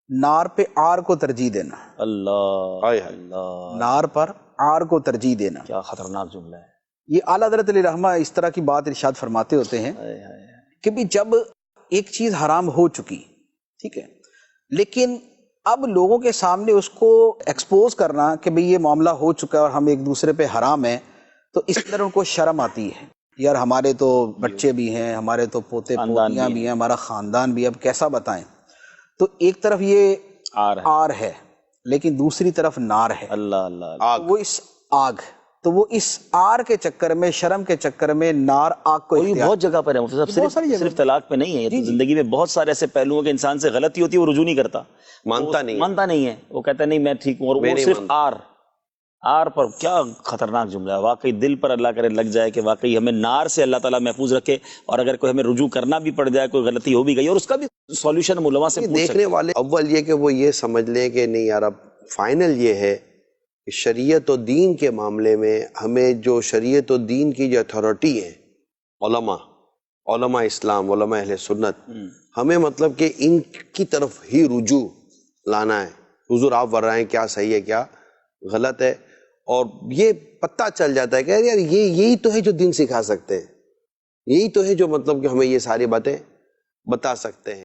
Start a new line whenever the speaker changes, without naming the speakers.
نار پہ آر کو ترجیح دینا،
اللہ
ہائے ہائے۔
اللہ،
نار پر آر کو ترجیح دینا،
کیا خطرناک جملہ ہے۔
یہ اعلیٰ حضرت علیہ رحمہ اس طرح کی بات ارشاد فرماتے ہوتے ہیں
ہائے ہائے۔
کہ بھی جب ایک چیز حرام ہو چکی، ٹھیک ہے، لیکن اب لوگوں کے سامنے اس کو ایکسپوز کرنا کہ بھئی یہ معاملہ ہو چکا ہے اور ہم ایک دوسرے پہ حرام ہیں، تو اس طرح ان کو شرم آتی ہے، یار ہمارے تو بچے بھی ہیں، ہمارے تو پوتے
خاندان
پوتیاں
بھی
بھی ہیں، ہمارا خاندان بھی ہے، اب کیسا بتائیں۔ تو ایک طرف یہ آر ہے لیکن دوسری طرف نار ہے،
اللہ اللہ اللہ۔
آگ۔
وہ اس آگ، تو وہ اس آر کے چکر میں، شرم کے چکر میں نار آگ کو
اور یہ
اختیار،
بہت جگہ پر ہے مفتی صاحب،
بہت ساری جگہ
صرف طلاق پہ نہیں ہے، یہ تو زندگی میں بہت سارے ایسے پہلو ہیں کہ انسان سے غلطی ہوتی ہے، وہ رجوع نہیں کرتا،
مانتا نہیں ہے۔
مانتا نہیں ہے، وہ کہتا ہے نہیں میں ٹھیک ہوں، اور
میں
وہ
نہیں
صرف
مانتا۔
آر پر، کیا خطرناک جملہ ہے واقعی، دل پر اللہ کرے لگ جائے کہ واقعی ہمیں نار سے اللہ تعالیٰ محفوظ رکھے، اور اگر کوئی ہمیں رجوع کرنا بھی پڑ جائے، کوئی غلطی ہو بھی گئی، اور اس کا بھی سولوشن ہم علماء سے پوچھ سکتے
دیکھنے والے اول یہ کہ وہ یہ سمجھ لیں کہ نہیں یار، اب فائنل یہ ہے کہ شریعت و دین کے معاملے میں ہمیں جو شریعت و دین کی جو اتھارٹی ہے، علماء اسلام، علماء اہل سنت، ہمیں مطلب کہ ان کی طرف ہی رجوع لانا ہے۔ حضور آپ ورائیں کیا صحیح ہے کیا غلط ہے، اور یہ پتہ چل جاتا ہے کہ یار یہی تو ہے جو دین سکھا سکتے ہیں، یہی تو ہے جو مطلب کہ ہمیں یہ ساری باتیں بتا سکتے ہیں۔